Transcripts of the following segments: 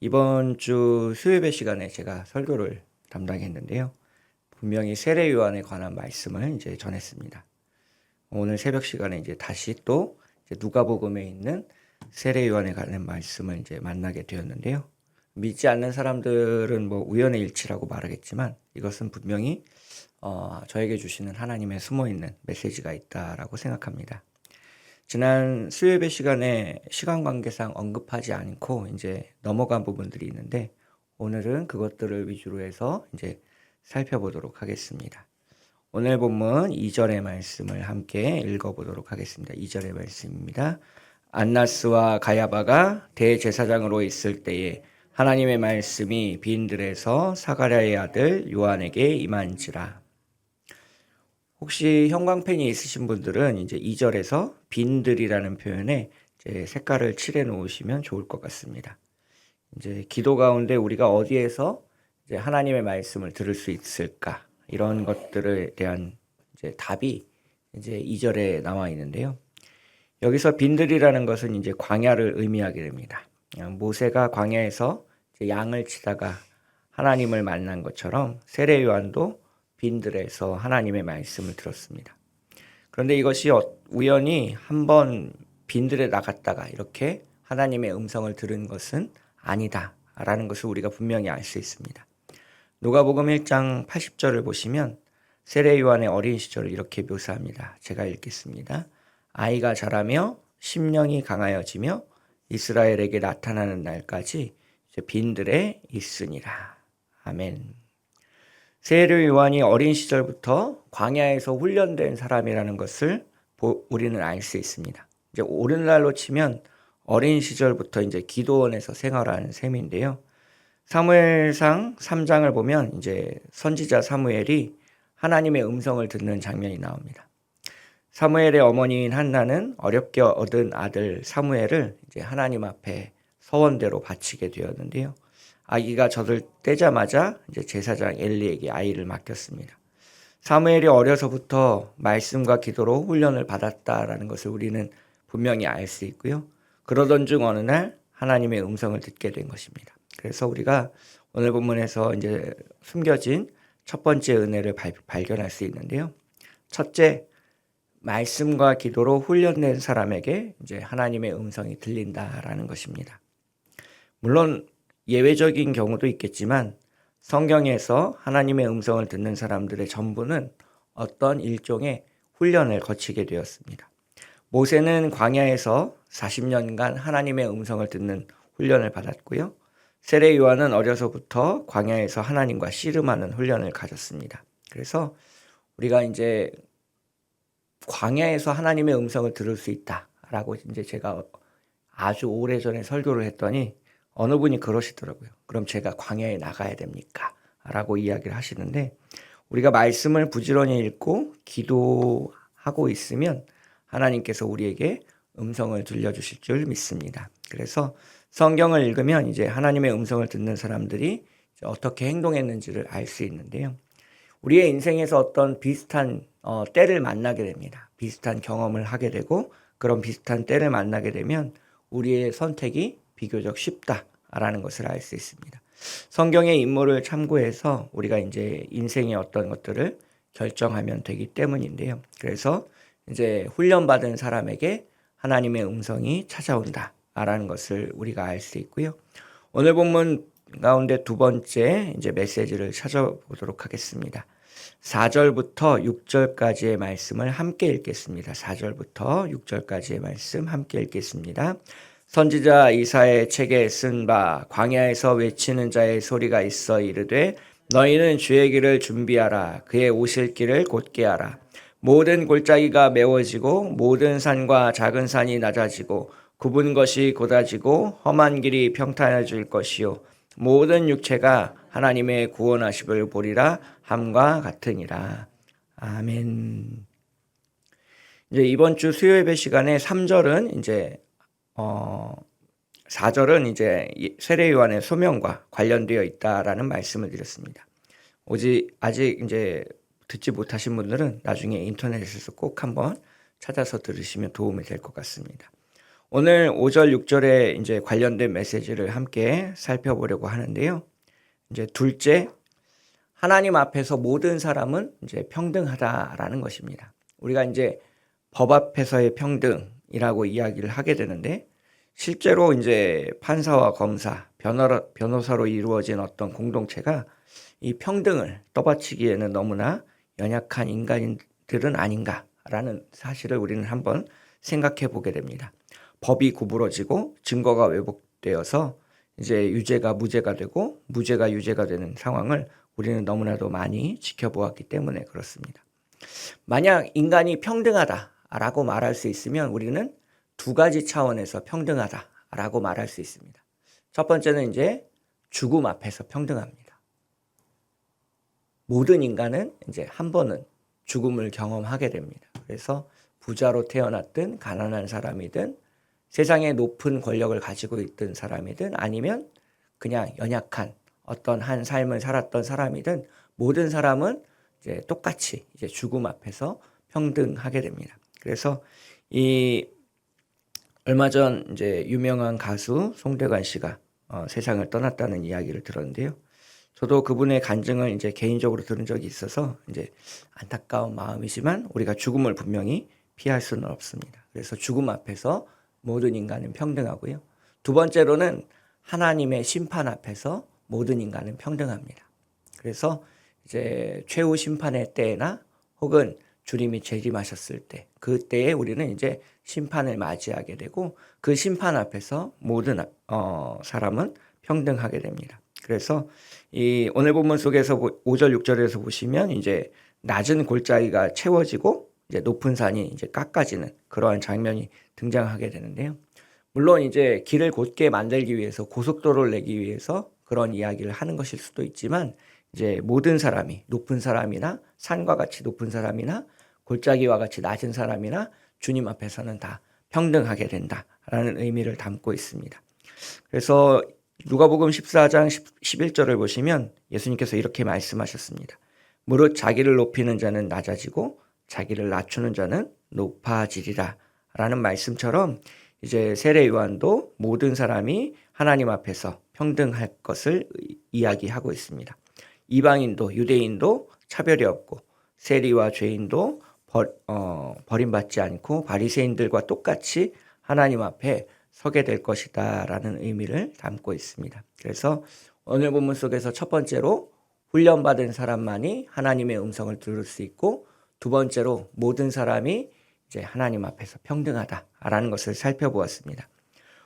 이번 주 수요예배 시간에 제가 설교를 담당했는데요. 분명히 세례 요한에 관한 말씀을 이제 전했습니다. 오늘 새벽 시간에 이제 다시 또 이제 누가복음에 있는 세례 요한에 관한 말씀을 이제 만나게 되었는데요. 믿지 않는 사람들은 뭐 우연의 일치라고 말하겠지만 이것은 분명히 저에게 주시는 하나님의 숨어 있는 메시지가 있다라고 생각합니다. 지난 수요예배 시간에 시간 관계상 언급하지 않고 이제 넘어간 부분들이 있는데 오늘은 그것들을 위주로 해서 이제 살펴보도록 하겠습니다. 오늘 본문 2절의 말씀을 함께 읽어보도록 하겠습니다. 2절의 말씀입니다. 안나스와 가야바가 대제사장으로 있을 때에 하나님의 말씀이 빈들에서 사가랴의 아들 요한에게 임한지라. 혹시 형광펜이 있으신 분들은 이제 2절에서 빈들이라는 표현에 이제 색깔을 칠해 놓으시면 좋을 것 같습니다. 이제 기도 가운데 우리가 어디에서 이제 하나님의 말씀을 들을 수 있을까? 이런 것들에 대한 이제 답이 이제 2절에 나와 있는데요. 여기서 빈들이라는 것은 이제 광야를 의미하게 됩니다. 모세가 광야에서 이제 양을 치다가 하나님을 만난 것처럼 세례 요한도 빈들에서 하나님의 말씀을 들었습니다. 그런데 이것이 우연히 한번 빈들에 나갔다가 이렇게 하나님의 음성을 들은 것은 아니다라는 것을 우리가 분명히 알 수 있습니다. 누가복음 1장 80절을 보시면 세례 요한의 어린 시절을 이렇게 묘사합니다. 제가 읽겠습니다. 아이가 자라며 심령이 강하여지며 이스라엘에게 나타나는 날까지 빈들에 있으니라. 아멘. 세례 요한이 어린 시절부터 광야에서 훈련된 사람이라는 것을 우리는 알 수 있습니다. 이제 오늘날로 치면 어린 시절부터 이제 기도원에서 생활하는 셈인데요. 사무엘상 3장을 보면 이제 선지자 사무엘이 하나님의 음성을 듣는 장면이 나옵니다. 사무엘의 어머니인 한나는 어렵게 얻은 아들 사무엘을 이제 하나님 앞에 서원대로 바치게 되었는데요. 아기가 젖을 떼자마자 이제 제사장 엘리에게 아이를 맡겼습니다. 사무엘이 어려서부터 말씀과 기도로 훈련을 받았다라는 것을 우리는 분명히 알 수 있고요. 그러던 중 어느 날 하나님의 음성을 듣게 된 것입니다. 그래서 우리가 오늘 본문에서 이제 숨겨진 첫 번째 은혜를 발견할 수 있는데요. 첫째, 말씀과 기도로 훈련된 사람에게 이제 하나님의 음성이 들린다라는 것입니다. 물론 예외적인 경우도 있겠지만 성경에서 하나님의 음성을 듣는 사람들의 전부는 어떤 일종의 훈련을 거치게 되었습니다. 모세는 광야에서 40년간 하나님의 음성을 듣는 훈련을 받았고요. 세례 요한은 어려서부터 광야에서 하나님과 씨름하는 훈련을 가졌습니다. 그래서 우리가 이제 광야에서 하나님의 음성을 들을 수 있다라고 이제 제가 아주 오래전에 설교를 했더니 어느 분이 그러시더라고요. 그럼 제가 광야에 나가야 됩니까? 라고 이야기를 하시는데 우리가 말씀을 부지런히 읽고 기도하고 있으면 하나님께서 우리에게 음성을 들려주실 줄 믿습니다. 그래서 성경을 읽으면 이제 하나님의 음성을 듣는 사람들이 어떻게 행동했는지를 알 수 있는데요. 우리의 인생에서 어떤 비슷한 때를 만나게 됩니다. 비슷한 경험을 하게 되고 그런 비슷한 때를 만나게 되면 우리의 선택이 비교적 쉽다라는 것을 알 수 있습니다. 성경의 인물을 참고해서 우리가 이제 인생의 어떤 것들을 결정하면 되기 때문인데요. 그래서 이제 훈련받은 사람에게 하나님의 음성이 찾아온다라는 것을 우리가 알 수 있고요. 오늘 본문 가운데 두 번째 이제 메시지를 찾아보도록 하겠습니다. 4절부터 6절까지의 말씀을 함께 읽겠습니다. 4절부터 6절까지의 말씀 함께 읽겠습니다. 선지자 이사야의 책에 쓴 바 광야에서 외치는 자의 소리가 있어 이르되 너희는 주의 길을 준비하라. 그의 오실 길을 곧게 하라. 모든 골짜기가 메워지고 모든 산과 작은 산이 낮아지고 굽은 것이 곧아지고 험한 길이 평탄해질 것이요 모든 육체가 하나님의 구원하심을 보리라 함과 같으니라. 아멘. 이제 이번 주 수요예배 시간에 3절은 이제 4절은 이제 세례 요한의 소명과 관련되어 있다라는 말씀을 드렸습니다. 아직 이제 듣지 못하신 분들은 나중에 인터넷에서 꼭 한번 찾아서 들으시면 도움이 될 것 같습니다. 오늘 5절, 6절에 이제 관련된 메시지를 함께 살펴보려고 하는데요. 이제 둘째, 하나님 앞에서 모든 사람은 이제 평등하다라는 것입니다. 우리가 이제 법 앞에서의 평등이라고 이야기를 하게 되는데, 실제로 이제 판사와 검사, 변호사로 이루어진 어떤 공동체가 이 평등을 떠받치기에는 너무나 연약한 인간들은 아닌가라는 사실을 우리는 한번 생각해 보게 됩니다. 법이 구부러지고 증거가 왜곡되어서 이제 유죄가 무죄가 되고 무죄가 유죄가 되는 상황을 우리는 너무나도 많이 지켜보았기 때문에 그렇습니다. 만약 인간이 평등하다라고 말할 수 있으면 우리는 두 가지 차원에서 평등하다라고 말할 수 있습니다. 첫 번째는 이제 죽음 앞에서 평등합니다. 모든 인간은 이제 한 번은 죽음을 경험하게 됩니다. 그래서 부자로 태어났든 가난한 사람이든 세상에 높은 권력을 가지고 있던 사람이든 아니면 그냥 연약한 어떤 한 삶을 살았던 사람이든 모든 사람은 이제 똑같이 이제 죽음 앞에서 평등하게 됩니다. 그래서 이 얼마 전 이제 유명한 가수 송대관 씨가 세상을 떠났다는 이야기를 들었는데요. 저도 그분의 간증을 이제 개인적으로 들은 적이 있어서 이제 안타까운 마음이지만 우리가 죽음을 분명히 피할 수는 없습니다. 그래서 죽음 앞에서 모든 인간은 평등하고요. 두 번째로는 하나님의 심판 앞에서 모든 인간은 평등합니다. 그래서 이제 최후 심판의 때나 혹은 주님이 재림하셨을 때, 그때에 우리는 이제 심판을 맞이하게 되고 그 심판 앞에서 모든 사람은 평등하게 됩니다. 그래서 이 오늘 본문 속에서 5절, 6절에서 보시면 이제 낮은 골짜기가 채워지고 이제 높은 산이 이제 깎아지는 그러한 장면이 등장하게 되는데요. 물론 이제 길을 곧게 만들기 위해서 고속도로를 내기 위해서 그런 이야기를 하는 것일 수도 있지만 이제 모든 사람이 높은 사람이나 산과 같이 높은 사람이나 골짜기와 같이 낮은 사람이나 주님 앞에서는 다 평등하게 된다라는 의미를 담고 있습니다. 그래서 누가복음 14장 11절을 보시면 예수님께서 이렇게 말씀하셨습니다. 무릇 자기를 높이는 자는 낮아지고 자기를 낮추는 자는 높아지리라 라는 말씀처럼 이제 세례 요한도 모든 사람이 하나님 앞에서 평등할 것을 이야기하고 있습니다. 이방인도 유대인도 차별이 없고 세리와 죄인도 버림받지 않고 바리새인들과 똑같이 하나님 앞에 서게 될 것이다 라는 의미를 담고 있습니다. 그래서 오늘 본문 속에서 첫 번째로 훈련받은 사람만이 하나님의 음성을 들을 수 있고 두 번째로 모든 사람이 이제 하나님 앞에서 평등하다라는 것을 살펴보았습니다.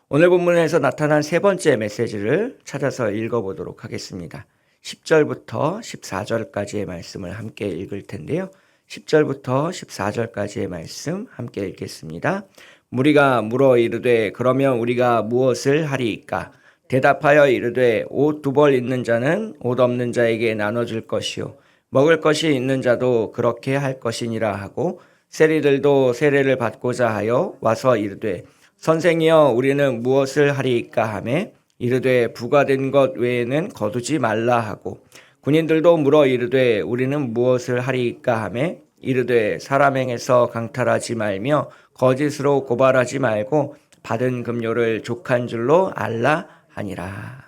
오늘 본문에서 나타난 세 번째 메시지를 찾아서 읽어보도록 하겠습니다. 10절부터 14절까지의 말씀을 함께 읽을 텐데요. 10절부터 14절까지의 말씀 함께 읽겠습니다. 무리가 물어 이르되 그러면 우리가 무엇을 하리이까? 대답하여 이르되 옷 두 벌 있는 자는 옷 없는 자에게 나눠줄 것이요 먹을 것이 있는 자도 그렇게 할 것이니라 하고 세리들도 세례를 받고자 하여 와서 이르되 선생이여 우리는 무엇을 하리이까 하매 이르되 부과된 것 외에는 거두지 말라 하고 군인들도 물어 이르되 우리는 무엇을 하리이까 하매 이르되 사람 행에서 강탈하지 말며 거짓으로 고발하지 말고 받은 급료를 족한 줄로 알라 하니라.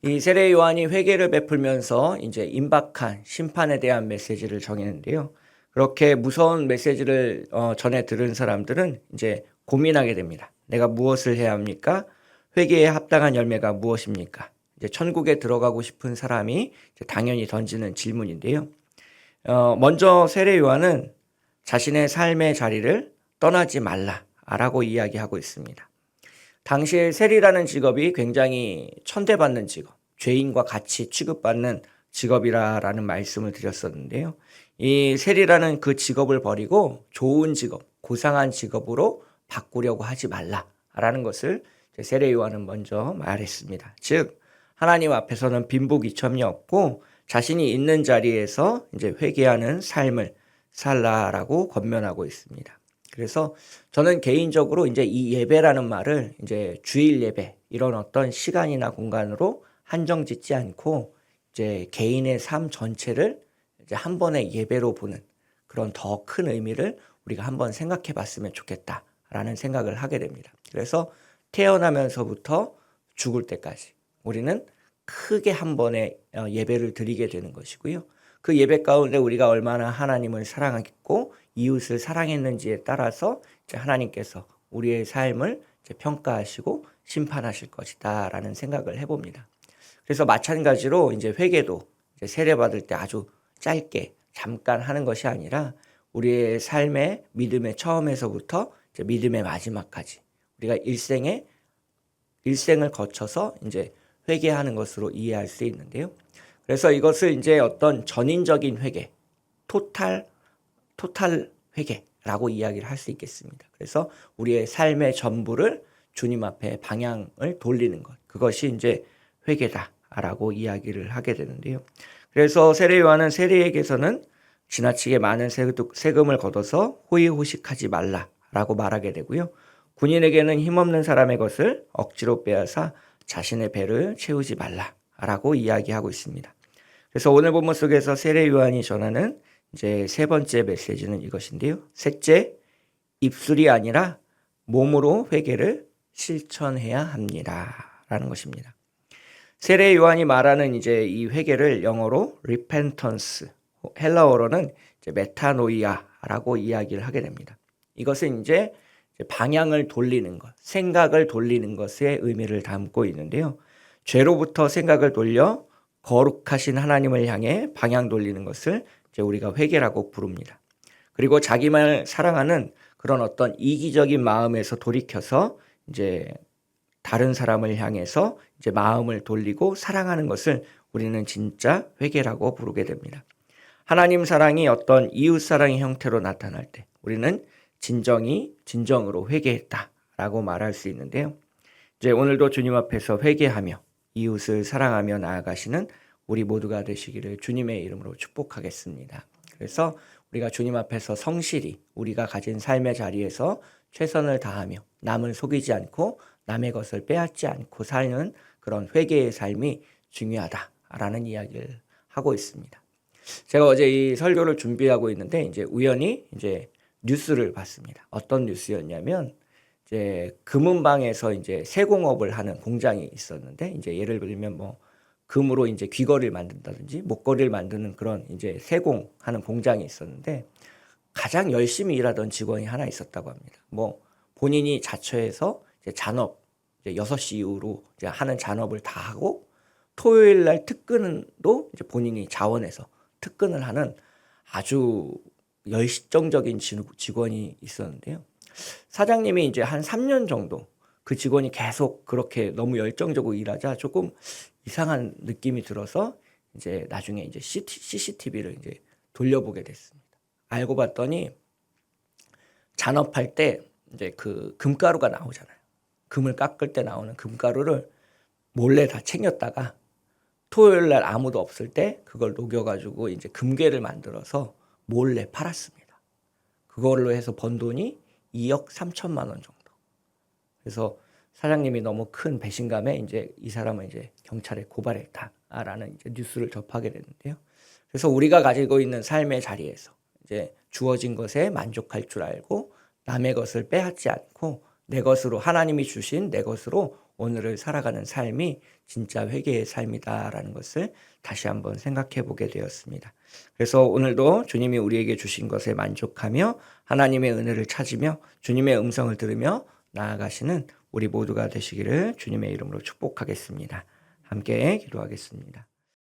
이 세례 요한이 회개를 베풀면서 이제 임박한 심판에 대한 메시지를 정했는데요. 그렇게 무서운 메시지를 전해 들은 사람들은 이제 고민하게 됩니다. 내가 무엇을 해야 합니까? 회개에 합당한 열매가 무엇입니까? 이제 천국에 들어가고 싶은 사람이 당연히 던지는 질문인데요. 먼저 세례 요한은 자신의 삶의 자리를 떠나지 말라라고 이야기하고 있습니다. 당시에 세리라는 직업이 굉장히 천대받는 직업, 죄인과 같이 취급받는 직업이라는 말씀을 드렸었는데요. 이 세리라는 그 직업을 버리고 좋은 직업, 고상한 직업으로 바꾸려고 하지 말라라는 것을 세례 요한은 먼저 말했습니다. 즉 하나님 앞에서는 빈부귀천이 없고 자신이 있는 자리에서 이제 회개하는 삶을 살라라고 권면하고 있습니다. 그래서 저는 개인적으로 이제 이 예배라는 말을 이제 주일 예배 이런 어떤 시간이나 공간으로 한정 짓지 않고 이제 개인의 삶 전체를 이제 한 번의 예배로 보는 그런 더 큰 의미를 우리가 한번 생각해 봤으면 좋겠다라는 라는 생각을 하게 됩니다. 그래서 태어나면서부터 죽을 때까지 우리는 크게 한 번에 예배를 드리게 되는 것이고요. 그 예배 가운데 우리가 얼마나 하나님을 사랑했고 이웃을 사랑했는지에 따라서 이제 하나님께서 우리의 삶을 이제 평가하시고 심판하실 것이다 라는 생각을 해봅니다. 그래서 마찬가지로 이제 회개도 이제 세례받을 때 아주 짧게 잠깐 하는 것이 아니라 우리의 삶의 믿음의 처음에서부터 이제 믿음의 마지막까지 우리가 일생을 거쳐서 이제 회개하는 것으로 이해할 수 있는데요. 그래서 이것을 이제 어떤 전인적인 회개, 토탈 회개라고 이야기를 할 수 있겠습니다. 그래서 우리의 삶의 전부를 주님 앞에 방향을 돌리는 것, 그것이 이제 회개다라고 이야기를 하게 되는데요. 그래서 세례 요한은 세리에게서는 지나치게 많은 세금을 걷어서 호의호식하지 말라라고 말하게 되고요. 군인에게는 힘없는 사람의 것을 억지로 빼앗아 자신의 배를 채우지 말라라고 이야기하고 있습니다. 그래서 오늘 본문 속에서 세례 요한이 전하는 이제 세 번째 메시지는 이것인데요. 셋째, 입술이 아니라 몸으로 회개를 실천해야 합니다라는 것입니다. 세례 요한이 말하는 이제 이 회개를 영어로 repentance, 헬라어로는 이제 메타노이아라고 이야기를 하게 됩니다. 이것은 이제 방향을 돌리는 것, 생각을 돌리는 것의 의미를 담고 있는데요. 죄로부터 생각을 돌려 거룩하신 하나님을 향해 방향 돌리는 것을 이제 우리가 회개라고 부릅니다. 그리고 자기만을 사랑하는 그런 어떤 이기적인 마음에서 돌이켜서 이제 다른 사람을 향해서 이제 마음을 돌리고 사랑하는 것을 우리는 진짜 회개라고 부르게 됩니다. 하나님 사랑이 어떤 이웃 사랑의 형태로 나타날 때 우리는 진정으로 회개했다라고 말할 수 있는데요. 이제 오늘도 주님 앞에서 회개하며 이웃을 사랑하며 나아가시는 우리 모두가 되시기를 주님의 이름으로 축복하겠습니다. 그래서 우리가 주님 앞에서 성실히 우리가 가진 삶의 자리에서 최선을 다하며 남을 속이지 않고 남의 것을 빼앗지 않고 사는 그런 회개의 삶이 중요하다라는 이야기를 하고 있습니다. 제가 어제 이 설교를 준비하고 있는데 이제 우연히 이제 뉴스를 봤습니다. 어떤 뉴스였냐면 이제 금은방에서 이제 세공업을 하는 공장이 있었는데 이제 예를 들면 뭐 금으로 이제 귀걸이를 만든다든지 목걸이를 만드는 그런 이제 세공하는 공장이 있었는데 가장 열심히 일하던 직원이 하나 있었다고 합니다. 뭐 본인이 자처해서 이제 잔업 이제 6시 이후로 이제 하는 잔업을 다 하고 토요일 날 특근도 이제 본인이 자원해서 특근을 하는 아주 열정적인 직원이 있었는데요. 사장님이 이제 한 3년 정도 그 직원이 계속 그렇게 너무 열정적으로 일하자 조금 이상한 느낌이 들어서 이제 나중에 이제 CCTV를 이제 돌려보게 됐습니다. 알고 봤더니 잔업할 때 이제 그 금가루가 나오잖아요. 금을 깎을 때 나오는 금가루를 몰래 다 챙겼다가 토요일 날 아무도 없을 때 그걸 녹여가지고 이제 금괴를 만들어서 몰래 팔았습니다. 그걸로 해서 번 돈이 2억 3천만 원 정도. 그래서 사장님이 너무 큰 배신감에 이제 이 사람은 이제 경찰에 고발했다라는 이제 뉴스를 접하게 됐는데요. 그래서 우리가 가지고 있는 삶의 자리에서 이제 주어진 것에 만족할 줄 알고 남의 것을 빼앗지 않고 내 것으로 하나님이 주신 내 것으로 오늘을 살아가는 삶이 진짜 회개의 삶이다라는 것을 다시 한번 생각해 보게 되었습니다. 그래서 오늘도 주님이 우리에게 주신 것에 만족하며 하나님의 은혜를 찾으며 주님의 음성을 들으며 나아가시는 우리 모두가 되시기를 주님의 이름으로 축복하겠습니다. 함께 기도하겠습니다.